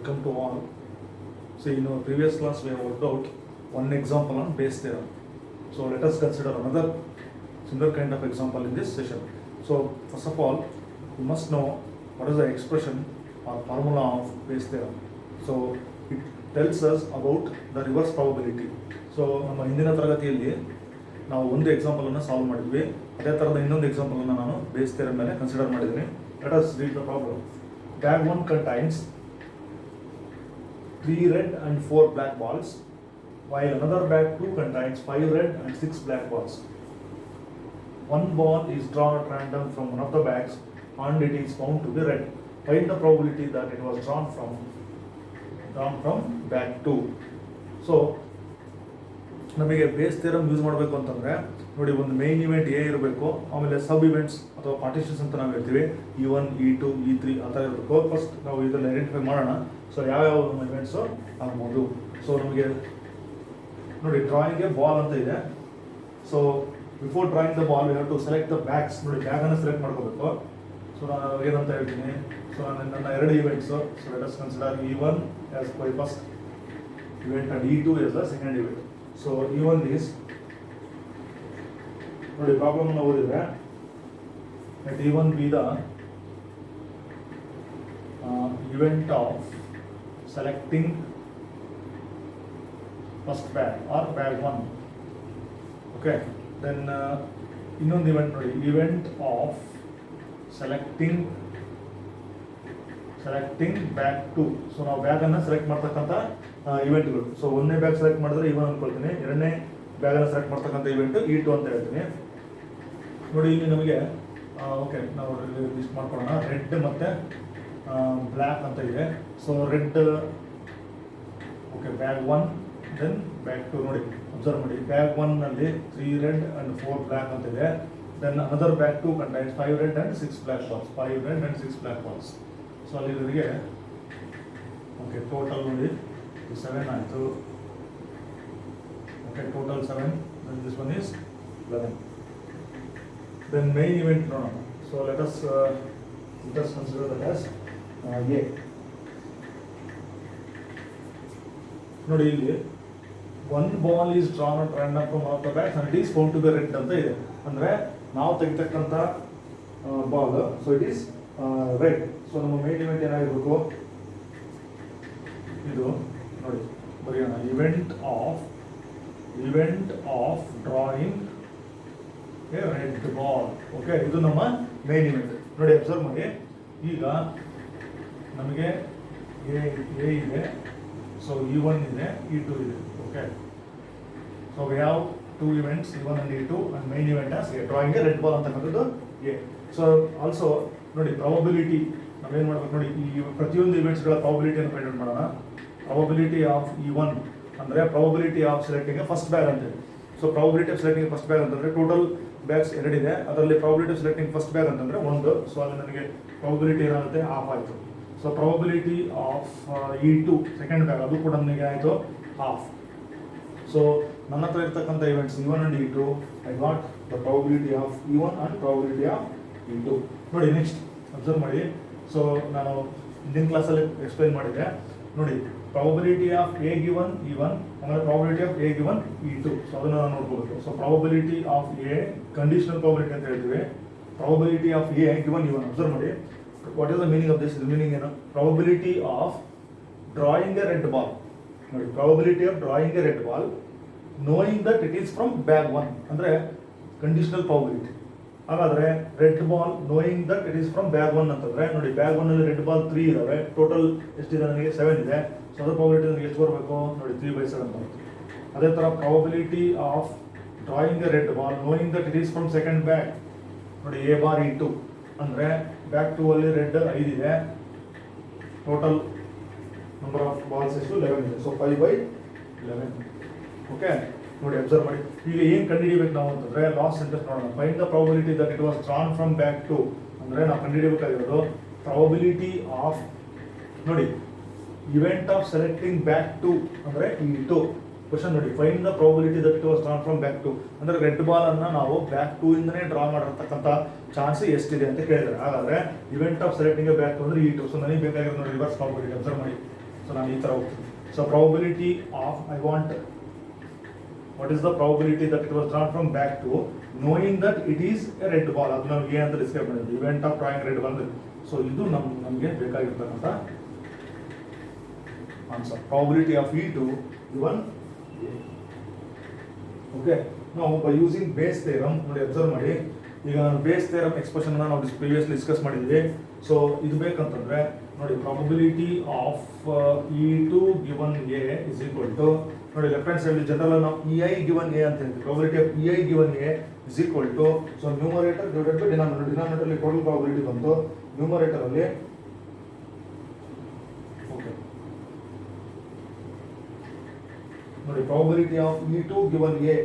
welcome to all. So in our previous class we have worked out one example on base theorem. So let us consider another similar kind of example in this session. So first of all, you must know what is the expression or formula of base theorem. So it tells us about the reverse probability. So ನಮ್ಮ ಹಿಂದಿನ ತರಗತಿಯಲ್ಲಿ ನಾವು ಒಂದು ಎಕ್ಸಾಂಪಲನ್ನು solve ಮಾಡಿದ್ವಿ. ಅದೇ ಥರದ ಇನ್ನೊಂದು ಎಕ್ಸಾಂಪಲನ್ನು ನಾನು ಬೇಸ್ ಥಿಯರಮ್ ಮೇಲೆ ಕನ್ಸಿಡರ್ ಮಾಡಿದ್ದೀನಿ. Let us read the problem. Bag 1 contains 3 red and 4 black balls, while another bag 2 contains 5 red and 6 black balls. One ball is drawn at random from one of the bags and it is found to be red. Find the probability that it was drawn from bag 2. So ನಮಗೆ base theorem use ಮಾಡಬೇಕು ಅಂತಂದರೆ ನೋಡಿ, ಒಂದು main event A ಇರಬೇಕು, ಆಮೇಲೆ ಸಬ್ events ಅಥವಾ partitions ಅಂತ ನಾವು ಹೇಳ್ತೀವಿ, E1 E2 E3 ಆ ಥರ ಇರಬೇಕು. ಫಸ್ಟ್ ನಾವು ಇದನ್ನು ಐಡೆಂಟಿಫೈ ಮಾಡೋಣ. ಸೊ ಯಾವ್ಯಾವ ನಮ್ಮ ಇವೆಂಟ್ಸು ಆಗ್ಬೋದು. ಸೊ ನಮಗೆ ನೋಡಿ, ಡ್ರಾಯಿಂಗ್ಗೆ ಬಾಲ್ ಅಂತ ಇದೆ. So before drawing the ball we have to select the bags. ನೋಡಿ, ಬ್ಯಾಗನ್ನು ಸೆಲೆಕ್ಟ್ ಮಾಡ್ಕೋಬೇಕು. ಸೊ ನಾನು ಏನಂತ ಹೇಳ್ತೀನಿ, ಸೊ ನನ್ನ ಎರಡು events. So let us consider E1 as my first event and E2 as the second event. So E1 is, ನೋಡಿ problem ಅನ್ನು ಓದಿದ್ರೆ, let E1 be the event of selecting first bag or bag 1. Okay, then ಇನ್ನೊಂದು event ನೋಡಿ, event of selecting bag 2. So ನಾವು ಬ್ಯಾಗನ್ನು select ಮಾಡ್ತಕ್ಕಂಥ ಇವೆಂಟ್ಗಳು. So ಒಂದನೇ bag select ಮಾಡಿದ್ರೆ E1 ಅಂದ್ಕೊಳ್ತೀನಿ, ಎರಡನೇ ಬ್ಯಾಗನ್ನು ಸೆಲೆಕ್ಟ್ ಮಾಡ್ತಕ್ಕಂಥ ಇವೆಂಟ್ E2 ಅಂತ ಹೇಳ್ತೀನಿ. ನೋಡಿ, ಇಲ್ಲಿ ನಮಗೆ ಓಕೆ, ನಾವು ಲಿಸ್ಟ್ ಮಾಡ್ಕೊಳ್ಳೋಣ. ರೆಡ್ ಮತ್ತು ಬ್ಲ್ಯಾಕ್ ಅಂತ ಇದೆ. So red, okay, bag 1 then bag 2. ನೋಡಿ, ಅಬ್ಸರ್ವ್ ಮಾಡಿ, ಬ್ಯಾಗ್ 1ನಲ್ಲಿ 3 ರೆಡ್ ಆ್ಯಂಡ್ 4 ಬ್ಲ್ಯಾಕ್ ಅಂತ ಇದೆ. Then another bag 2 contains 5 red and 6 black balls. 5 red and 6 black balls. So ಅಲ್ಲಿ ಇವರಿಗೆ ಓಕೆ ಟೋಟಲ್ ನೋಡಿ 7 ಆಯಿತು. Okay, total 7. Then this one is 11. Then main event ನೋಡೋಣ. So let us consider that as A. ನೋಡಿ, ಇಲ್ಲಿ one ball is drawn at random from one of the bags and it is found to be red ಅಂತ ಇದೆ. ಅಂದರೆ ನಾವು ತೆಗಿತಕ್ಕಂಥ ball, so it is red. So ನಮ್ಮ main event ಏನಾಗಿರಬೇಕು, ಇದು ನೋಡಿ ಬರೆಯೋಣ, event of drawing a red ball. Okay, ಇದು ನಮ್ಮ ಮೇನ್ ಇವೆಂಟ್. ನೋಡಿ, ಅಬ್ಸರ್ವ್ ಮಾಡಿ, ಈಗ ನಮಗೆ ಎ ಇದೆ, ಸೊ E1 ಇದೆ, E2 ಇದೆ. Okay, so we have 2 events, E1 and E2, and main event as A, drawing a red ball ಅಂತಕ್ಕಂಥದ್ದು ಎ. ಸೊ ಆಲ್ಸೋ ನೋಡಿ, ಪ್ರಾಬಬಿಲಿಟಿ ನಾವೇನು ಮಾಡ್ಬೇಕು ನೋಡಿ, ಈ ಪ್ರತಿಯೊಂದು ಇವೆಂಟ್ಸ್ಗಳ ಪ್ರಾಬಬಿಲಿಟಿಯನ್ನು ಫೈಂಡ್ ಔಟ್ ಮಾಡೋಣ. ಪ್ರಾಬಬಿಲಿಟಿ ಆಫ್ E1 ಅಂದರೆ probability of selecting first bag ಅಂತೇಳಿ. So probability of selecting first bag ಅಂತಂದರೆ ಟೋಟಲ್ ಬ್ಯಾಗ್ಸ್ 2 ಇದೆ, ಅದರಲ್ಲಿ probability of selecting first bag ಅಂತಂದರೆ 1. ಸೊ ಅಲ್ಲಿ ನನಗೆ ಪ್ರಾಬಬಿಲಿಟಿ ಏನಾಗುತ್ತೆ, ಹಾಫ್ ಆಯಿತು. So probability of E2 second bag, ಅದು ಕೂಡ ನನಗೆ ಆಯಿತು ಹಾಫ್. ಸೊ ನನ್ನ ಹತ್ರ ಇರ್ತಕ್ಕಂಥ events E1 and E2, I got the probability of E1 and probability of E2. ನೋಡಿ, ನೆಕ್ಸ್ಟ್ ಅಬ್ಸರ್ವ್ ಮಾಡಿ. ಸೊ ನಾನು ಹಿಂದಿನ ಕ್ಲಾಸಲ್ಲಿ ಎಕ್ಸ್ಪ್ಲೈನ್ ಮಾಡಿದ್ದೆ. ನೋಡಿ, probability of A given E1 ಆಮೇಲೆ probability of A given E2. So ಅದನ್ನು ನಾವು ನೋಡ್ಕೋಬೇಕು. So probability of A conditional probability ಅಂತ ಹೇಳ್ತೀವಿ. Probability of A given E1. Observe ಮಾಡಿ, what is the meaning of this? Meaning ಏನು? Probability of drawing a red ball. ನೋಡಿ, probability of drawing a red ball knowing that it is from bag 1 ಅಂದರೆ conditional probability. ಹಾಗಾದರೆ red ball knowing that it is from bag 1 ಅಂತಂದರೆ ನೋಡಿ, bag 1ನಲ್ಲಿ red ball 3 ಇದ್ದಾವೆ, total ಎಷ್ಟಿದೆ ನನಗೆ 7 ಇದೆ. So ಅದರ ಪ್ರಾಬಬಿಲಿಟಿ ನನಗೆ ಎಷ್ಟು ಬರಬೇಕು ನೋಡಿ, 3/7 ಬರುತ್ತೆ. ಅದೇ ಥರ probability of drawing a red ball knowing that it is from second bag. ನೋಡಿ, A ಬಾರ್ E2 ಅಂದರೆ ಬ್ಯಾಗ್ 2 ಅಲ್ಲಿ ರೆಡ್ 5 ಇದೆ, ಟೋಟಲ್ ನಂಬರ್ ಆಫ್ ಬಾಲ್ಸ್ ಎಷ್ಟು 11 ಇದೆ. ಸೊ 5/11. ಓಕೆ, ನೋಡಿ ಅಬ್ಸರ್ವ್ ಮಾಡಿ. ಈಗ ಏನು ಕಂಡುಹಿಡಿಬೇಕು ನಾವು ಅಂತಂದರೆ ಲಾಸ್ಟ್ ಸೆಂಟೆನ್ಸ್ ನೋಡೋಣ. Find the probability that it was drawn from bag 2 ಅಂದರೆ ನಾವು ಕಂಡುಹಿಡಿಯಬೇಕಾಗಿರೋದು ಪ್ರಾಬಬಿಲಿಟಿ ಆಫ್, ನೋಡಿ, ಇವೆಂಟ್ ಆಫ್ ಸೆಲೆಕ್ಟಿಂಗ್ ಬ್ಯಾಗ್ 2 ಅಂದರೆ E2. ಕ್ವಶನ್ ನೋಡಿ, find the probability that it was drawn from bag 2 ಅಂದರೆ ರೆಡ್ ಬಾಲನ್ನು ನಾವು ಬ್ಯಾಗ್ 2 ಇಂದನೇ ಡ್ರಾ ಮಾಡಿರ್ತಕ್ಕಂಥ chance ಎಷ್ಟಿದೆ ಅಂತ ಕೇಳಿದ್ದಾರೆ. ಹಾಗಾದರೆ ಇವೆಂಟ್ ಆಫ್ ಸೆಲೆಕ್ಟಿಂಗ್ ಬ್ಯಾಗ್ 2 ಅಂದರೆ E2. ಸೊ ನನಗೆ ಬೇಕಾಗಿರೋದು ನೋಡಿ ರಿವರ್ಸ್ ಪ್ರಾಬಬಿಲಿಟಿ. ಅಬ್ಸರ್ವ್ ಮಾಡಿ, ಸೊ ನಾನು ಈ ಥರ ಹೋಗ್ತೀನಿ. So probability of I want what is the probability that it was drawn from back to knowing that it is a red ball. ಅದು ನಾವು ಏನು ಅಂತ ಡಿಸ್ಕ್ರೈಬ್ ಮಾಡಿದ್ವಿ, event of drawing red ball. So ಇದು ನಮಗೆ ಬೇಕಾಗಿರ್ತಕ್ಕಂಥ answer, probability of E2 given A. Okay, ನಾವು by using base theorem ನೋಡಿ ಅಬ್ಸರ್ವ್ ಮಾಡಿ. ಈಗ ನಾನು ಬೇಸ್ ಥಿಯರಮ್ ಎಕ್ಸ್ಪ್ರೆಷನ್ ನಾವು ಪ್ರಿವಿಯಸ್ಲಿ ಡಿಸ್ಕಸ್ ಮಾಡಿದ್ವಿ. ಸೊ ಇದು ಬೇಕಂತಂದ್ರೆ ನೋಡಿ probability of E2 given A is equal to ನೋಡಿ ಲೆಫ್ಟ್ ಹ್ಯಾಂಡ್ ಸೈಡ್ ಜನರಲ್ ನಾವು EI given A ಅಂತ ಹೇಳ್ತೀವಿ. Probability of EI given A is equal to so numerator divided by denominator. Denominator ಅಲ್ಲಿ total probability ಬಂತು, numerator ಅಲ್ಲಿ okay ನೋಡಿ probability of E2 given A.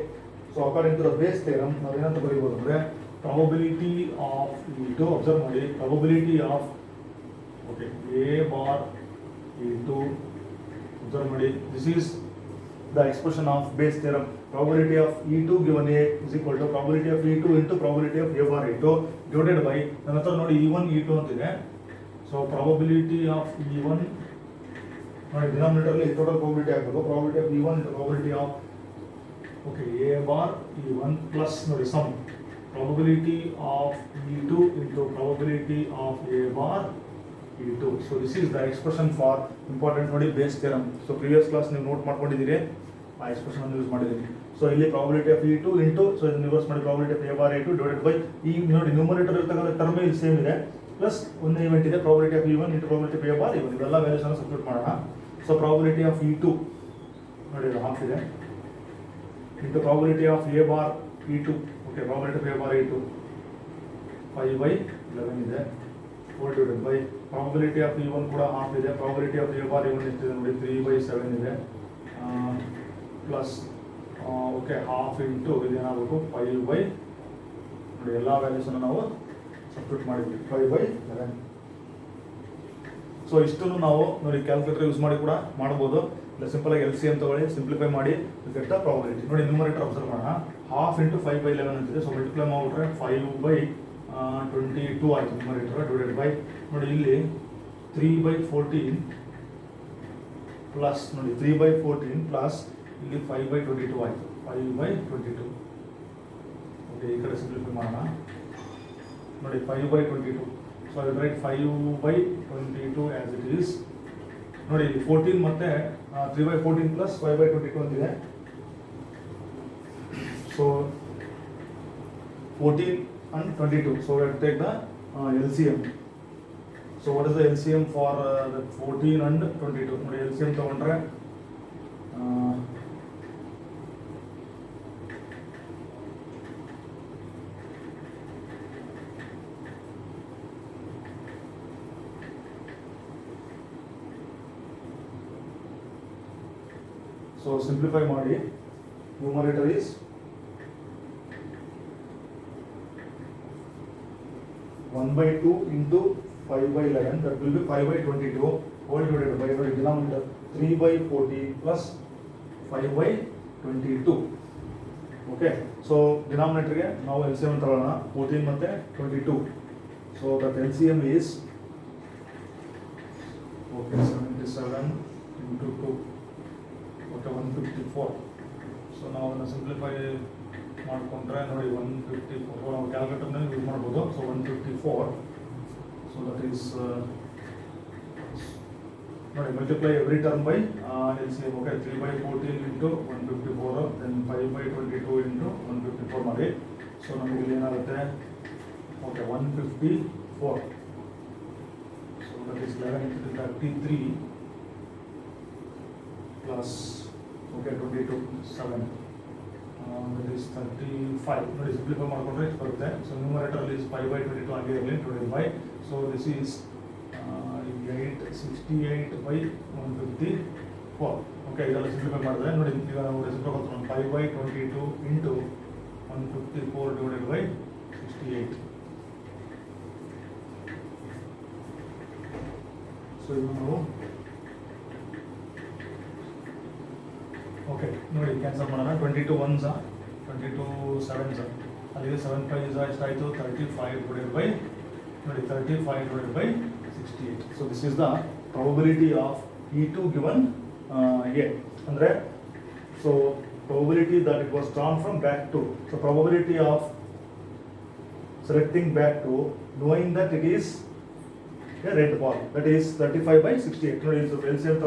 So according to the Bayes theorem ನಾವು ಏನಂತ ಬರೀಬಹುದು ಅಂದ್ರೆ ಪ್ರಾಬಬಿಲಿಟಿ ಆಫ್ E2, ಅಬ್ಸರ್ವ್ ಮಾಡಿ, probability of okay A bar E2, observe ಮಾಡಿ, this is the expression of base theorem. Probability of E2 given A is equal to probability of E2 into probability of A bar E2 divided by ನನ್ನ ಹತ್ರ ನೋಡಿ E1 E2 ಅಂತಿದೆ. So probability of E1 ನೋಡಿ denominator ಅಲ್ಲಿ total probability ಆಗಬೇಕು. probability of E1 into probability of okay A bar E1 plus ನೋಡಿ sum probability of E2 into probability of A bar E2. So this is the expression for important ನೋಡಿ base theorem. So previous class ನೀವು note ಮಾಡ್ಕೊಂಡಿದ್ದೀರಿ, ಆ expression ಅನ್ನು use ಮಾಡಿದ್ದೀನಿ. So ಇಲ್ಲಿ probability of E2 into so ಇದನ್ನು reverse ಮಾಡಿ probability of A bar E2 divided by ಈ ನೋಡಿ ನ್ಯೂಮರೇಟರ್ ಇರ್ತಕ್ಕಂಥ ಟರ್ಮ್ ಇಲ್ಲಿ ಸೇಮ್ ಇದೆ, ಪ್ಲಸ್ ಒಂದು ಇವೆಂಟ್ ಇದೆ probability of E1 into probability of A bar E1. ಇವೆಲ್ಲ ವ್ಯಾಲ್ಯೂಸ್ ಅನ್ನು ಸಬ್ಸ್ಟಿಟ್ಯೂಟ್ ಮಾಡೋಣ. ಸೊ ಪ್ರಾಬಬಿಲಿಟಿ ಆಫ್ E2 ನೋಡಿ ಹಾಫ್ ಇದೆ into probability of A bar E2 okay probability of A bar E2 5/11 ಇದೆ whole divided by probability of E1 ಕೂಡ half ಇದೆ, probability of A bar E1 ಎಷ್ಟಿದೆ ನೋಡಿ 3/7 ಇದೆ ಪ್ಲಸ್ ಓಕೆ ಹಾಫ್ ಇಂಟು ಇದೇನಾಗಬೇಕು 5/, ನೋಡಿ ಎಲ್ಲ ವ್ಯಾಲ್ಯೂಸನ್ನು ನಾವು ಸಬ್ಸ್ಟಿಟ್ಯೂಟ್ ಮಾಡಿದ್ವಿ 5/11. ಸೊ ಇಷ್ಟನ್ನು ನಾವು ನೋಡಿ ಕ್ಯಾಲ್ಕುಲೇಟರ್ ಯೂಸ್ ಮಾಡಿ ಕೂಡ ಮಾಡ್ಬೋದು, ಇಲ್ಲ ಸಿಂಪಲ್ ಆಗಿ LCM ತಗೊಳ್ಳಿ, ಸಿಂಪ್ಲಿಫೈ ಮಾಡಿ ಗೆಟ್ ದ ಪ್ರಾಬಬಿಲಿಟಿ. ನೋಡಿ ನ್ಯೂಮರೇಟರ್ ಅಬ್ಸರ್ವ್ ಮಾಡೋಣ, ಹಾಫ್ ಇಂಟು 5/11 ಅಂತಿದೆ. ಸೊ ಮಲ್ಟಿಪ್ಲೈ ಮಾಡಿಬಿಟ್ರೆ 5/22 ಆಯಿತು ನ್ಯೂಮರೇಟರ್ ಡಿವೈಡೆಡ್ ಬೈ ನೋಡಿ ಇಲ್ಲಿ 3/14 ಪ್ಲಸ್ ನೋಡಿ 3/14 ಪ್ಲಸ್ ಇಲ್ಲಿ 5/22 ಆಯಿತು 5/22. ಓಕೆ ಈ ಕಡೆ ಸಿಂಪ್ಲಿಫೈ ಮಾಡೋಣ ನೋಡಿ 5/22. So I right 5/22 as it is. ನೋಡಿ ಇಲ್ಲಿ 14 ಮತ್ತೆ 3/14 ಪ್ಲಸ್ 5/22 ಅಂತಿದೆ. So 14 and 22. So we have to take the LCM. So what is the LCM for the 14 and 22? ನೋಡಿ LCM ತಗೊಂಡ್ರೆ so simplify ಮಾಡಿ numerator is 1/2 into 5/11, that will be 5/22 whole divided by denominator 3/14 plus 5/22. Okay, so denominator ಗೆ ನಾವು LCM ತಗೊಳ್ಳೋಣ 14 ಮತ್ತೆ 22. So that LCM is okay 77 into 2 okay 154. So now we simplify ಮಾಡ್ಕೊಂಡ್ರೆ ನೋಡಿ 154 ನಾವು ಕ್ಯಾಲ್ಕುಲೇಟರ್ನ ಯೂಸ್ ಮಾಡ್ಬೋದು. ಸೊ 154, ಸೊ ದಟ್ ಈಸ್ ನೋಡಿ multiply every term by LCM. Okay 3/14 into 154 then 5/22 into 154 ಮಾಡಿ. ಸೊ ನಮಗೆ ಇಲ್ಲಿ ಏನಾಗುತ್ತೆ okay 154. So that is 11 into 33 plus okay 22 7 that is 35. ನೋಡಿ ಸಿಂಪ್ಲಿಫೈ ಮಾಡಿಕೊಂಡ್ರೆ ಎಷ್ಟು ಬರುತ್ತೆ. ಸೊ ನ್ಯೂಮರೇಟರ್ ಅಲ್ಲಿ 5/22 ಆಗಿ ಇರಲಿ divided by, so this is 868/154. Okay ಇದೆಲ್ಲ ಸಿಂಪ್ಲಿಫೈ ಮಾಡಿದ್ರೆ ನೋಡಿ ಈಗ ನಾವು ರೆಸಿಪ್ರೋಕಲ್ ತಗೊಂಡು 5/22 ಇಂಟು 154 divided by 68. ಸೊ ಇದು ನಾವು ಓಕೆ ನೋಡಿ ಕ್ಯಾನ್ಸಲ್ ಮಾಡೋಣ. 22 1s 22 7s ಅಲ್ಲಿಗೆ 7 5s ಎಷ್ಟಾಯಿತು 35 divided by ನೋಡಿ 35 divided by 68. So this is the probability of E2 given A ಅಂದರೆ so probability that it was drawn from back to, so probability of selecting back to knowing that it is a red ball, that is 35/68. ನೋಡಿ ಇದು LCM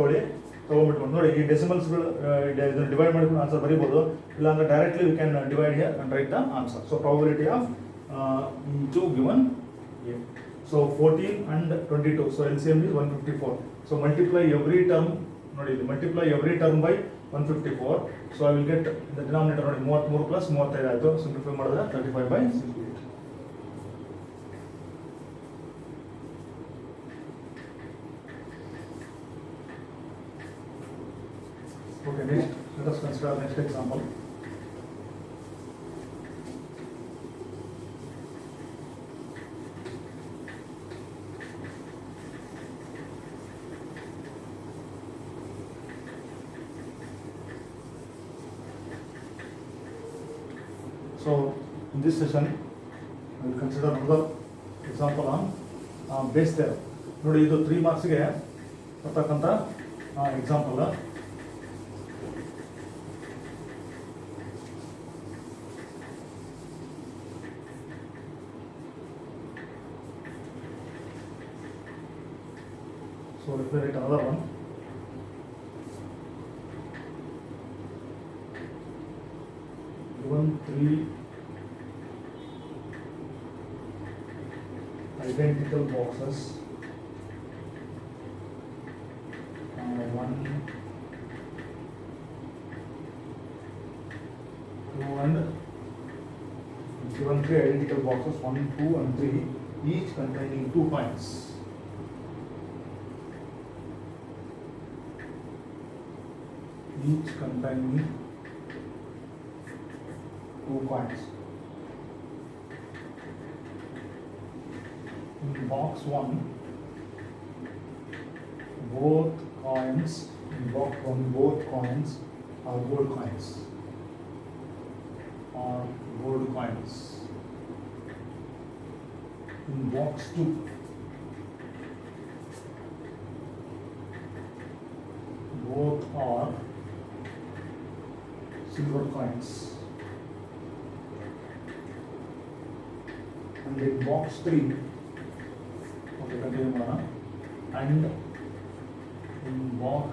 ತಗೊಂಡ್ಬಿಟ್ಟು ನೋಡಿ ಈ ಡೆಸಿಮಲ್ಸ್ಗಳು ಇದನ್ನು divide ಮಾಡ್ಕೊಂಡು answer ಬರೀಬೋದು, ಇಲ್ಲಾಂದ್ರೆ directly we can divide here and write the answer. So probability of E2 given A. So 14 and 22. So LCM is 154. So multiply every term. ನೋಡಿ ಇಲ್ಲಿ multiply every term by 154. So I will get the denominator ನೋಡಿ 33 plus 35 ಆಯಿತು. Simplify ಮಾಡಿದ್ರೆ 35/68. Okay, next let us consider next example. So in this session we will consider another example on base theorem. ನೋಡಿ ಇದು 3 ಮಾರ್ಕ್ಸ್ಗೆ ಬರ್ತಕ್ಕಂಥ example. So let me write another one. Given 3 identical boxes, 1, 2 and given 3 identical boxes, 1, 2 and 3, each containing 2 coins. Each containing 2 coins. In box 1, both coins are gold coins. In box 2, both are silver coins. And in box 3, okay, continue Mara. And in box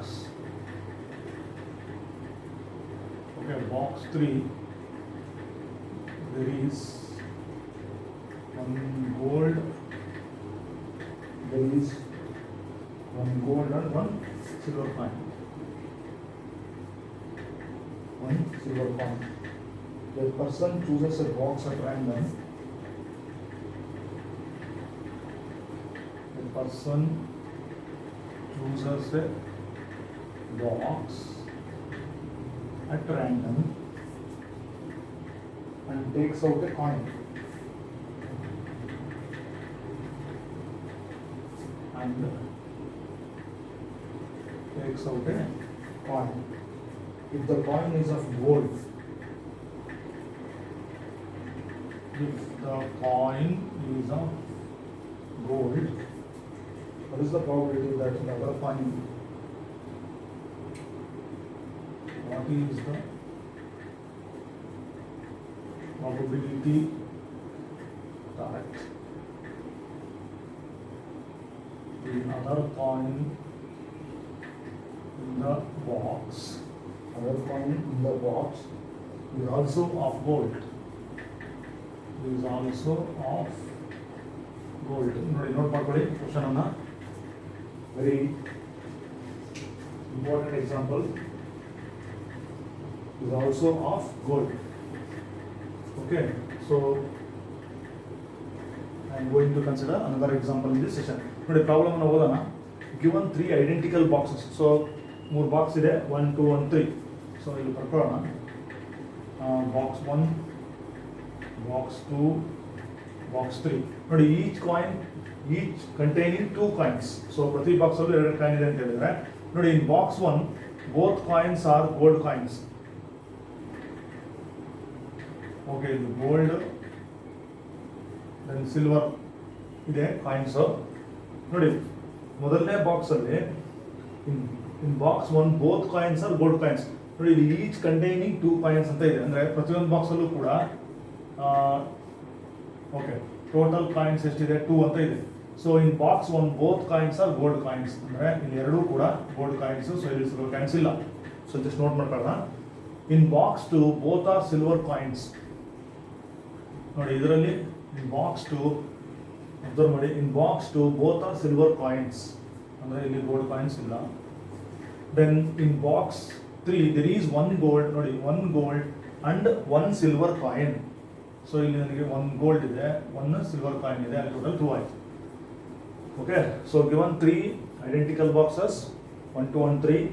3, there is one gold and one silver coin. One silver coin. The person chooses a box at random. The person chooses a box at random and takes out a coin. And takes out a coin. If the coin is of gold, what is the probability that the other coin? What is the probability that the other coin in the box is also of gold? ನೋಡಿ note ಮಾಡ್ಕೊಳ್ಳಿ question ಅನ್ನ. Very important example. is also of gold. Okay, so I am going to consider another example in this session. ನೋಡಿ problem ಅನ್ನು ಓದೋಣ. Given 3 identical boxes. So 3 box ಇದೆ, 1, 2 and 3. So ಇಲ್ಲಿ ಬರ್ಕೊಳ್ಳೋಣ. Box 1, box 2, box 3. ನೋಡಿ each containing 2 coins. So ಪ್ರತಿ box ಅಲ್ಲೂ 2 coin ಇದೆ ಅಂತ ಹೇಳಿದ್ರೆ ನೋಡಿ, in box 1 both coins are gold coins. Okay, ಇದು ಗೋಲ್ಡ್ ದೆನ್ ಸಿಲ್ವರ್ ಇದೆ ಕಾಯಿನ್ಸ್. ನೋಡಿ ಮೊದಲನೇ ಬಾಕ್ಸಲ್ಲಿ in box 1 both coins are gold coins. ನೋಡಿ ಇಲ್ಲಿ ಈಚ್ ಕಂಟೈನಿಂಗ್ 2 ಕಾಯಿನ್ಸ್ ಅಂತ ಇದೆ, ಅಂದರೆ ಪ್ರತಿಯೊಂದು ಬಾಕ್ಸಲ್ಲೂ ಕೂಡ ಓಕೆ ಟೋಟಲ್ ಕಾಯಿನ್ಸ್ ಎಷ್ಟಿದೆ 2 ಅಂತ ಇದೆ. So in box 1 both coins are gold coins, ಅಂದರೆ ಇಲ್ಲಿ ಎರಡೂ ಕೂಡ ಗೋಲ್ಡ್ ಕಾಯಿನ್ಸ್. ಸೊ ಇಲ್ಲಿ ಸಿಲ್ವರ್ ಕಾಯಿನ್ಸ್ ಇಲ್ಲ. ಸೊ ಜಸ್ಟ್ ನೋಟ್ ಮಾಡ್ಕೊಳ್ಳೋಣ. In box 2 both are silver coins. ನೋಡಿ ಇದರಲ್ಲಿ ಇನ್ ಬಾಕ್ಸ್ 2 ಅಬ್ಸರ್ವ್ ಮಾಡಿ, in box 2 both are silver coins, ಅಂದರೆ ಇಲ್ಲಿ ಗೋಲ್ಡ್ ಕಾಯಿನ್ಸ್ ಇಲ್ಲ. Then in box 3 there is 1 gold, ನೋಡಿ 1 gold and 1 silver coin. So ಇಲ್ಲಿ ನನಗೆ 1 ಗೋಲ್ಡ್ ಇದೆ, 1 ಸಿಲ್ವರ್ ಕಾಯಿನ್ ಇದೆ, ಅಲ್ಲಿ ಟೋಟಲ್ 2 ಆಯಿತು. Okay, so given 3 identical boxes 1 2 1 3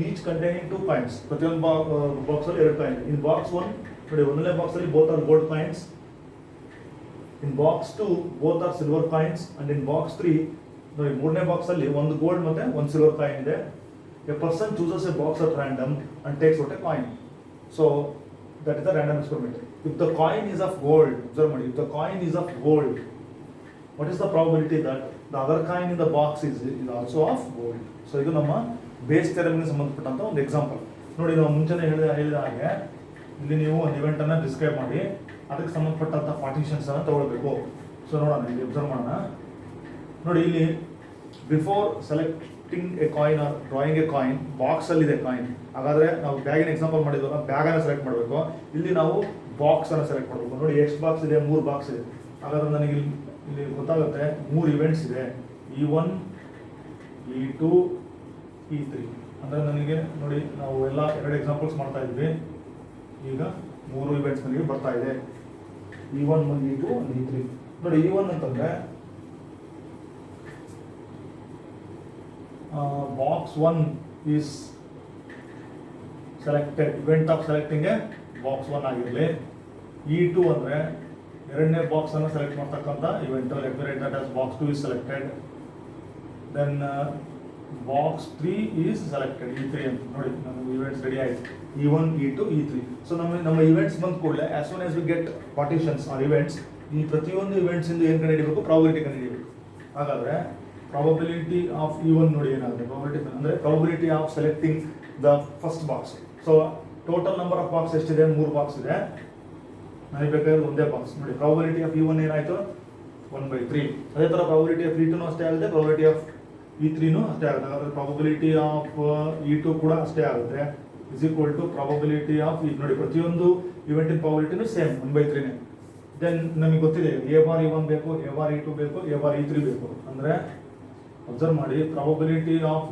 each containing 2 coins. ಪ್ರತಿಯೊಂದು ಬಾಕ್ಸಲ್ಲಿ 2 ಕಾಯಿನ್. ಇನ್ ಬಾಕ್ಸ್ 1 ನೋಡಿ ಒಂದನೇ ಬಾಕ್ಸಲ್ಲಿ both are gold coins. In box 2 both are silver coins. And in box 3 ನೋಡಿ ಮೂರನೇ ಬಾಕ್ಸಲ್ಲಿ 1 ಗೋಲ್ಡ್ ಮತ್ತೆ 1 ಸಿಲ್ವರ್ ಕಾಯಿನ್ ಇದೆ. A person chooses a box at random and takes out a coin. So that is a random experiment. If the coin is of gold, observe, if the coin is of gold, what is the probability that the other coin in the box is also of gold? So ಇದು ನಮ್ಮ base ಥಿಯರಮ್ಗೆ ಸಂಬಂಧಪಟ್ಟಂತ ಒಂದು example. ನೋಡಿ ನಾವು ಮುಂಚೆನೇ ಹೇಳಿದ ಹಾಗೆ ಇಲ್ಲಿ ನೀವು ಒಂದು ಇವೆಂಟ್ ಅನ್ನ ಡಿಸ್ಕ್ರೈಬ್ ಮಾಡಿ ಅದಕ್ಕೆ ಸಂಬಂಧಪಟ್ಟಂತ ಪಾರ್ಟಿಷನ್ಸ್ ಅನ್ನ ತಗೊಳ್ಬೇಕು. ಸೊ ನೋಡೋಣ, ಇಲ್ಲಿ ಅಬ್ಸರ್ವ್ ಮಾಡೋಣ. ನೋಡಿ ಇಲ್ಲಿ before selecting a coin or drawing a coin, box ಅಲ್ಲಿ ಇದೆ ಕಾಯಿನ್. ಹಾಗಾದ್ರೆ ನಾವು ಬ್ಯಾಗಿನ ಎಕ್ಸಾಂಪಲ್ ಮಾಡಿದ್ವಲ್ಲ, ಬ್ಯಾಗ್ ಅನ್ನ ಸೆಲೆಕ್ಟ್ ಮಾಡಬೇಕು. ಇಲ್ಲಿ ನಾವು ಬಾಕ್ಸ್ ಅನ್ನ ಸೆಲೆಕ್ಟ್ ಮಾಡಬೇಕು. ನೋಡಿ ಎಷ್ಟು ಬಾಕ್ಸ್ ಇದೆ, 3 ಬಾಕ್ಸ್ ಇದೆ. ಹಾಗಾದ್ರೆ ನನಗೆ ಇಲ್ಲಿ ಗೊತ್ತಾಗುತ್ತೆ 3 ಇವೆಂಟ್ಸ್ ಇದೆ, E1 E2 E3. ಅಂದ್ರೆ ನನಗೆ ನೋಡಿ ನಾವು ಎಲ್ಲ 2 ಎಕ್ಸಾಂಪಲ್ಸ್ ಮಾಡ್ತಾ ಇದ್ವಿ. ಈಗ 3 ಇವೆಂಟ್ಸ್ ನನಗೆ ಬರ್ತಾ ಇದೆ, E1 E2 E3. ನೋಡಿ E1 ಅಂತಂದ್ರೆ box 1 is selected, event of selecting a box 1 ಆಗಿರಲಿ. E2 ಅಂದರೆ ಎರಡನೇ ಬಾಕ್ಸ್ ಅನ್ನು ಸೆಲೆಕ್ಟ್ ಮಾಡ್ತಕ್ಕಂಥ event, let me write that as box 2 is selected. Then box 3 is selected, E3 ಅಂತ. ನೋಡಿ ನಮ್ಮ ಇವೆಂಟ್ಸ್ ರೆಡಿ ಆಯಿತು, E1 E2 E3. ಸೊ ನಮ್ಮ ಇವೆಂಟ್ಸ್ ಬಂದ ಕೂಡಲೇ as soon as we get partitions or events, ಈ ಪ್ರತಿಯೊಂದು ಇವೆಂಟ್ಸ್ ಇಂದ ಏನು ಕಂಡುಹಿಡಿಯಬೇಕು, ಪ್ರಾಬಬಿಲಿಟಿ ಕಂಡುಹಿಡಿಯಬೇಕು. ಹಾಗಾದ್ರೆ ಪ್ರಾಬಬಿಲಿಟಿ ಆಫ್ E1 ನೋಡಿ ಏನಾಗುತ್ತೆ, ಪ್ರಾಬಬಿಲಿಟಿ ಅಂದರೆ probability of selecting the first box. So total number of box ಎಷ್ಟಿದೆ, 3 ಬಾಕ್ಸ್ ಇದೆ, ನನಗೆ ಬೇಕಾದ್ರೆ ಒಂದೇ ಬಾಕ್ಸ್. ನೋಡಿ ಪ್ರಾಬಬಿಲಿಟಿ ಆಫ್ E1 ಏನಾಯಿತು, 1/3. ಅದೇ ಥರ ಪ್ರಾಬಬಿಲಿಟಿ ಆಫ್ E2 ಅಷ್ಟೇ ಆಗುತ್ತೆ, ಪ್ರಾಬಬಿಲಿಟಿ ಆಫ್ E3 ಅಷ್ಟೇ ಆಗುತ್ತೆ. ಹಾಗಾದ್ರೆ ಪ್ರಾಬಬಿಲಿಟಿ ಆಫ್ E2 ಕೂಡ ಅಷ್ಟೇ ಆಗುತ್ತೆ, is equal to probability of ನೋಡಿ ಪ್ರತಿಯೊಂದು ಇವೆಂಟಿನ ಪ್ರಾಬಬಿಲಿಟಿನೂ ಸೇಮ್ 1/3. ದೆನ್ ನಮಗೆ ಗೊತ್ತಿದೆ A/E1 ಬೇಕು, A/E2 ಬೇಕು, A/E3 ಬೇಕು. ಅಂದರೆ ಅಬ್ಸರ್ವ್ ಮಾಡಿ, probability of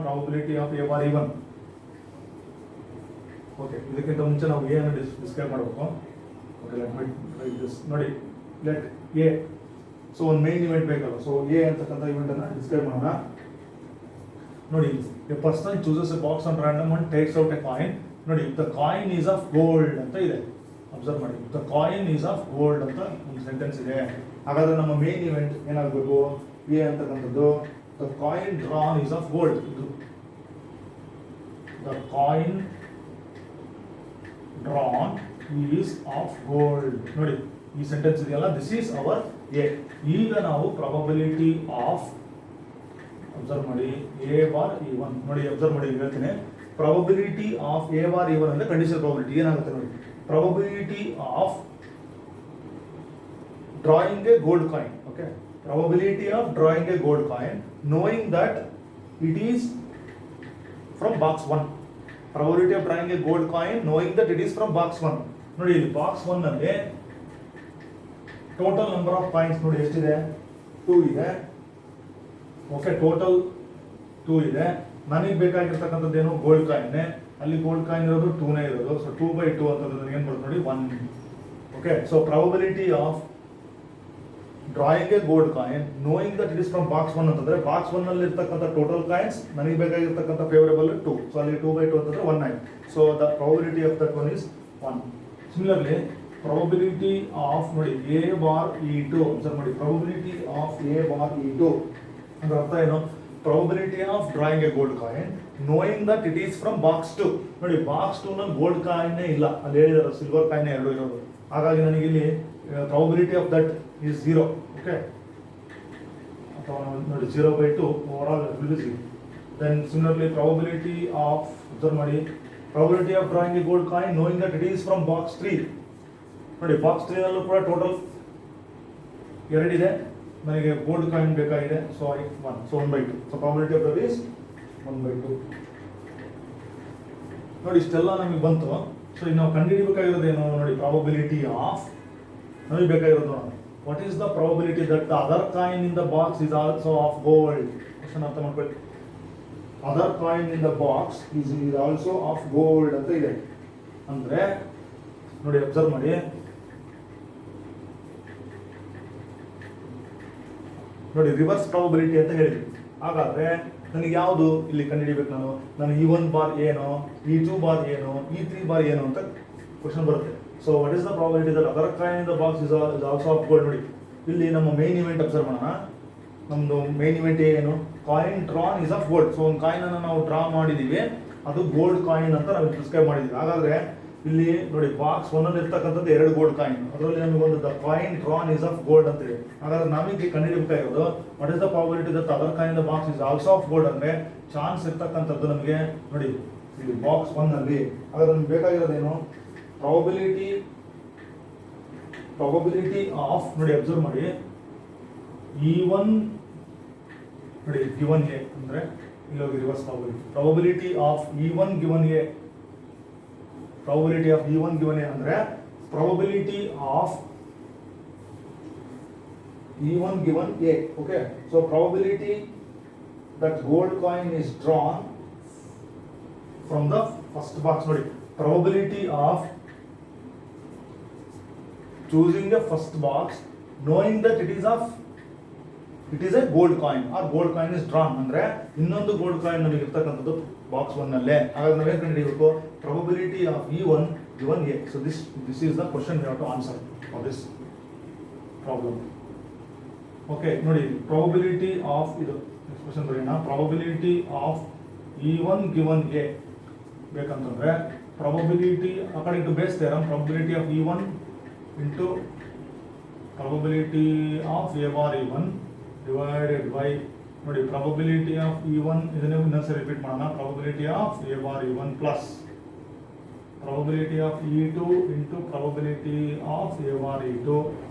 probability of A/E1. Okay, ಇದಕ್ಕಿಂತ ಮುಂಚೆ ನಾವು ಎ ಅನ್ನು ಡಿಸ್ಕ್ರೈಬ್ ಮಾಡಬೇಕು. Okay, let me write this. ನೋಡಿ ಲೆಟ್ ಎ, ಸೊ ಒಂದು ಮೇನ್ ಇವೆಂಟ್ ಬೇಕಲ್ಲ, ಸೊ ಎ ಅಂತಕ್ಕಂಥ ಇವೆಂಟ್ ಅನ್ನು ಡಿಸ್ಕ್ರೈಬ್ ಮಾಡೋಣ. ನೋಡಿ, a person chooses a box on random and takes out a coin. ನೋಡಿ the coin is of gold ಅಂತ ಇದೆ. ಅಬ್ಸರ್ವ್ ಮಾಡಿ, the coin is of gold ಅಂತ ಒಂದು ಸೆಂಟೆನ್ಸ್ ಇದೆ. ಹಾಗಾದ್ರೆ ನಮ್ಮ ಮೇನ್ ಇವೆಂಟ್ ಏನಾಗಬೇಕು, ಎ ಅಂತಕ್ಕಂಥದ್ದು the coin drawn is of gold. ಇದು the coin drawn is of gold. ನೋಡಿ ಈ ಸೆಂಟೆನ್ಸ್ ಇದೆಯಲ್ಲ, ದಿಸ್ ಈಸ್ ಅವರ್ ಎ. ಈಗ ನಾವು ಪ್ರಾಬಬಿಲಿಟಿ ಆಫ್ ಅಬ್ಸರ್ವ್ ಮಾಡಿ A/E1. ನೋಡಿ ಅಬ್ಸರ್ವ್ ಮಾಡಿ, ಹೇಳ್ತೀನಿ ಪ್ರಾಬಬಿಲಿಟಿ ಆಫ್ A/E1 ಅಂದ್ರೆ ಕಂಡೀಷನಲ್ ಪ್ರಾಬಬಿಲಿಟಿ. ಏನಾಗುತ್ತೆ ನೋಡಿ, probability of drawing a gold coin. Okay, probability of drawing a gold coin knowing that it is from box 1. probability of drawing a gold coin knowing that it is from box 1. ನೋಡಿ ಇಲ್ಲಿ box 1 ನಲ್ಲಿ total number of coins ನೋಡಿ ಎಷ್ಟಿದೆ, 2 ಇದೆ. Okay, total 2 ಇದೆ. ನನಗೆ ಬೇಕಾಗಿರ್ತಕ್ಕಂಥದ್ದು ಏನು, gold coin. ಅಲ್ಲಿ ಗೋಲ್ಡ್ ಕಾಯಿನ್ ಇರೋದು 2ನೇ ಇರೋದು. ಸೊ 2/2 ಅಂತಂದ್ರೆ ನನಗೆ ಏನು ಬರುತ್ತೆ ನೋಡಿ, 1. Okay, so probability of drawing a gold coin knowing that it is from box 1 ಅಂತಂದ್ರೆ ಬಾಕ್ಸ್ 1 ನಲ್ಲಿ ಇರ್ತಕ್ಕಂಥ ಟೋಟಲ್ ಕಾಯಿನ್ಸ್ ನನಗೆ ಬೇಕಾಗಿರ್ತಕ್ಕಂಥ ಫೇವರೇಬಲ್ 2. ಸೊ ಅಲ್ಲಿ 2/2 ಅಂತಂದ್ರೆ 1 ಆಯ್ತು. So the probability of that one is 1. Similarly probability of ನೋಡಿ A/E2. ಅಬ್ಸರ್ವ್ ಮಾಡಿ, ಪ್ರಾಬಬಿಲಿಟಿ ಆಫ್ A/E2 ಅಂದ್ರೆ ಅರ್ಥ ಏನು, probability of drawing a gold coin knowing that it is from box 2. ನೋಡಿ ಬಾಕ್ಸ್ 2 ನಲ್ಲಿ ಗೋಲ್ಡ್ ಕಾಯಿನ್ನೇ ಇಲ್ಲ, ಅಲ್ಲಿ ಹೇಳಿದಾರೆ ಸಿಲ್ವರ್ ಕಾಯಿನ್ 2 ಇರೋದು. ಹಾಗಾಗಿ ನನಗೆ ಇಲ್ಲಿ probability of that is 0. Okay, ಅಥವಾ ನೋಡಿ 0/2 over all will be 0. Then similarly probability of observe ಮಾಡಿ probability of drawing a gold coin knowing that it is from box 3 ನೋಡಿ ಬಾಕ್ಸ್ 3 ನಲ್ಲೂ ಕೂಡ ಟೋಟಲ್ 2 ಇದೆ ನನಗೆ ಗೋಲ್ಡ್ ಕಾಯಿನ್ ಬೇಕಾಗಿದೆ so 1 so 1/2 so probability of that is 1/2 ನೋಡಿ ಇಷ್ಟೆಲ್ಲ ನಮಗೆ ಬಂತು ಸೊ ಈಗ ನಾವು ಕಂಡುಹಿಡಿಯಬೇಕಾಗಿರೋದೇನು ನೋಡಿ ಪ್ರಾಬಬಿಲಿಟಿ ಆಫ್ ನಮಗೆ ಬೇಕಾಗಿರೋದು ನೋಡಿ what is the probability that the other coin in the box is also of gold question ಅರ್ಥ ಮಾಡ್ಕೊಳ್ಳಿ other coin in the box is also of gold ಅಂತ ಇದೆ ಅಂದ್ರೆ ನೋಡಿ ಅಬ್ಸರ್ವ್ ಮಾಡಿ ನೋಡಿ ರಿವರ್ಸ್ ಪ್ರಾಬಬಿಲಿಟಿ ಅಂತ ಹೇಳಿದ್ವಿ ಹಾಗಾದ್ರೆ ನನಗೆ ಯಾವುದು ಇಲ್ಲಿ ಕಂಡುಹಿಡಿಬೇಕು ನಾನು E1 ಬಾರ್ ಏನು E2 ಬಾರ್ ಏನು E3 ಬಾರ್ ಏನು ಅಂತ ಕ್ವಶನ್ ಬರುತ್ತೆ so what is the probability that other coin in the box is also of gold ನೋಡಿ ಇಲ್ಲಿ ನಮ್ಮ ಮೇನ್ ಇವೆಂಟ್ ಅಬ್ಸರ್ವ್ ಮಾಡೋಣ ನಮ್ಮದು ಮೇನ್ ಇವೆಂಟ್ ಏನು coin drawn is of gold so ಒಂದು ಕಾಯಿನ್ ಅನ್ನು ನಾವು ಡ್ರಾ ಮಾಡಿದೀವಿ ಅದು ಗೋಲ್ಡ್ ಕಾಯಿನ್ ಅಂತ ನಾವು ಪ್ರಿಸ್ಕ್ರೈಬ್ ಮಾಡಿದೀವಿ ಹಾಗಾದ್ರೆ ಇಲ್ಲಿ ನೋಡಿ ಬಾಕ್ಸ್ 1 ಅಲ್ಲಿ ಇರ್ತಕ್ಕಂಥದ್ದು 2 ಗೋಲ್ಡ್ ಕಾಯಿನ್ ಅದರಲ್ಲಿ ನಮಗೆ ಒಂದು the coin drawn is of gold ಅಂತ ಇದೆ ಹಾಗಾದ್ರೆ ನಮಗೆ ಕಂಡುಹಿಡಿಯಬೇಕಾಗಿರೋದು what is the probability that other coin in the box is also of gold ಅಂದ್ರೆ ಚಾನ್ಸ್ ಇರ್ತಕ್ಕಂಥದ್ದು ನಮಗೆ ನೋಡಿ ಇಲ್ಲಿ ಬಾಕ್ಸ್ 1 ಅಲ್ಲಿ ಹಾಗಾದ್ರೆ ನಮ್ಗೆ ಬೇಕಾಗಿರೋದೇನು ಪ್ರಾಬಬಿಲಿಟಿ ಆಫ್ ನೋಡಿ ಅಬ್ಸರ್ವ್ ಮಾಡಿ E1 ನೋಡಿ ಗಿವನ್ ಎ ಅಂದ್ರೆ ಇಲ್ಲಿ ಹೋಗಿ reverse probability of E1 given A probability of E1 given a ಅಂದ್ರೆ probability of E1 given a okay so probability that gold coin is drawn from the first box ನೋಡಿ probability of choosing the first box knowing that it is a gold coin or gold coin is drawn ಅಂದ್ರೆ ಇನ್ನೊಂದು gold coin ನಮಗೆ ಇರ್ತಕ್ಕಂಥದ್ದು box 1 ನಲ್ಲೇ ಹಾಗಾದ್ರೆ ನಾವೇನು ಕಂಡುಹಿಡಿಯಬೇಕು probability of E1 given A so this is the question we have to answer for this problem okay ನೋಡಿ probability of ಇದು ಎಕ್ಸ್ಪ್ರೆಷನ್ ಬರೆಯೋಣ probability of E1 given A ಬೇಕಂತಂದ್ರೆ probability according to Bayes theorem probability of E1 into probability of A bar E1 divided by ನೋಡಿ probability of E1 ಇದನ್ನು ಇನ್ನೊಂದ್ಸರಿ repeat ಮಾಡೋಣ probability of A bar E1 plus probability of E2 into probability of A bar E2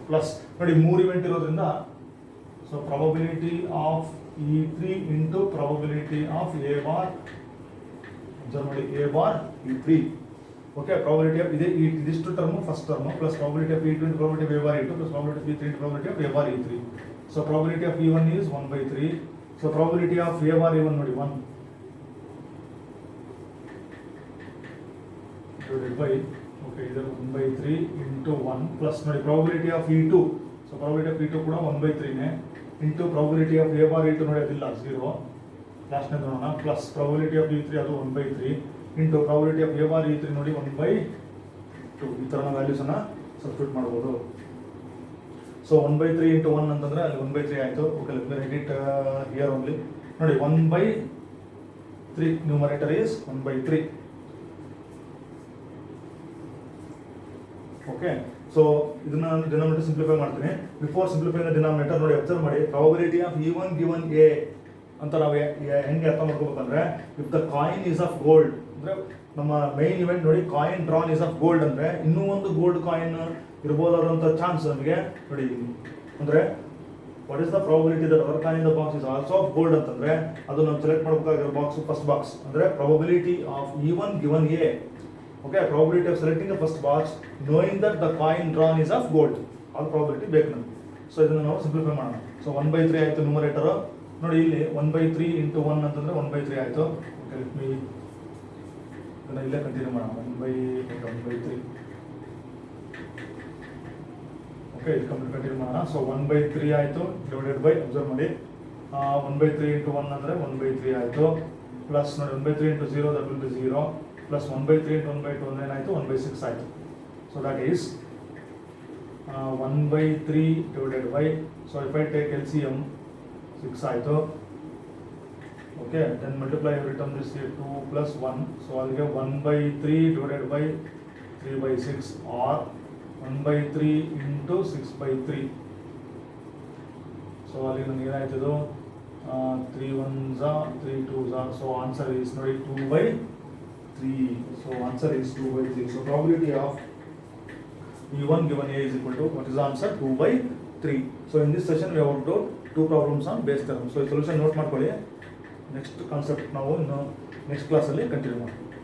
plus ನೋಡಿ 3 event ಇರೋದ್ರಿಂದ so probability of E3 into probability of A bar observe ಮಾಡಿ A bar E3 okay probability of ಇದಿಷ್ಟು term first term plus probability of E2 into probability of A bar E2 plus probability of E3 into probability of A bar E3 so probability of E1 is 1/3 so probability of A bar E1 ನೋಡಿ 1 divided by okay ಇದರ 1/3 into 1 plus ನೋಡಿ probability of E2 so probability of E2 ಕೂಡ 1/3 ನೇ into probability of A bar E2 ನೋಡಿ ಅದಿಲ್ಲ 0 last ನೇ ನೋಡೋಣ plus probability of E3 ಅದು 1/3 into probability of A bar E3 ನೋಡಿ 1/2 ಈ ತರ ನಾವು ವ್ಯಾಲ್ಯೂಸ್ ಅನ್ನು ಸಬ್ಸ್ಟಿಟ್ಯೂಟ್ ಮಾಡಬಹುದು ಸೊ 1/3 into 1 ಅಂತಂದ್ರೆ ಅಲ್ಲಿ 1/3 ಆಯಿತು okay let me write it here only ನೋಡಿ 1/3 ನ್ಯೂಮರೇಟರ್ ಈಸ್ 1/3 ಓಕೆ ಸೊ ಇದನ್ನ ಡಿನಾಮಿನೇಟರ್ ಸಿಂಪ್ಲಿಫೈ ಮಾಡ್ತೀನಿ ಬಿಫೋರ್ ಸಿಂಪ್ಲಿಫೈಂಗ್ ದ ಡಿನಾಮಿನೇಟರ್ ನೋಡಿ ಅಬ್ಸರ್ವ್ ಮಾಡಿ probability of E1 given A ಅಂತ ನಾವು ಹೆಂಗೆ ಅರ್ಥ ಮಾಡ್ಕೋಬೇಕಂದ್ರೆ if the coin is of gold ಅಂದ್ರೆ ನಮ್ಮ ಮೈನ್ ಇವೆಂಟ್ ನೋಡಿ coin drawn is of gold ಅಂದ್ರೆ ಇನ್ನೂ ಒಂದು ಗೋಲ್ಡ್ ಕಾಯಿನ್ ಇರಬಹುದಾದಂಥ ಚಾನ್ಸ್ ನಮಗೆ ನೋಡಿ ಅಂದ್ರೆ what is the probability that other coin in the box is also of gold ಅಂತಂದ್ರೆ ಅದು ನಾವು ಸೆಲೆಕ್ಟ್ ಮಾಡಬೇಕಾಗಿರೋ ಬಾಕ್ಸ್ ಫಸ್ಟ್ ಬಾಕ್ಸ್ ಅಂದ್ರೆ probability of E1 given A okay probability of selecting the first box knowing that the coin drawn is of gold ಅದು probability ಬೇಕು ನಮಗೆ so ಇದನ್ನು ನಾವು simplify ಮಾಡೋಣ ಸೊ 1/3 ಆಯಿತು ನ್ಯೂಮರೇಟರ್ ನೋಡಿ ಇಲ್ಲಿ 1/3 into 1 ಅಂತಂದ್ರೆ 1/3 ಆಯಿತು ಓಕೆ ಲೆಟ್ ಮೀ ಇದನ್ನ ಇಲ್ಲೇ ಕಂಟಿನ್ಯೂ ಮಾಡೋಣ 1/3 ಓಕೆ ಇದು ಕಂಟಿನ್ಯೂ ಮಾಡೋಣ ಸೊ 1/3 ಆಯಿತು ಡಿವೈಡೆಡ್ ಬೈ ಅಬ್ಸರ್ವ್ ಮಾಡಿ 1/3 into 1 ಅಂದರೆ 1/3 ಆಯಿತು ಪ್ಲಸ್ ನೋಡಿ 1/3 into 0 that will be 0 plus 1/3 into 1/2 ಅಂದರೆ ಏನಾಯಿತು 1/6 ಆಯಿತು so that is 1/3 divided by so if I take LCM 6 ಆಯಿತು okay then multiply every term this 2 plus 1 so ಅಲ್ಲಿಗೆ 1/3 divided by 3/6 or 1/3 into 6/3 so ಅಲ್ಲಿ ನನಗೆ ಏನಾಯ್ತದು 3 1s are 3 2s are, so answer is ನೋಡಿ 2/3. So answer is 2/3. So probability of E1 given A is equal to, what is the answer? 2/3. So in this session we have worked out 2 problems on base theorem. So ಈ solution note ಮಾಡ್ಕೊಳ್ಳಿ. Next concept ನಾವು ಇನ್ನು next ಕ್ಲಾಸಲ್ಲಿ continue ಮಾಡ್ತೀವಿ.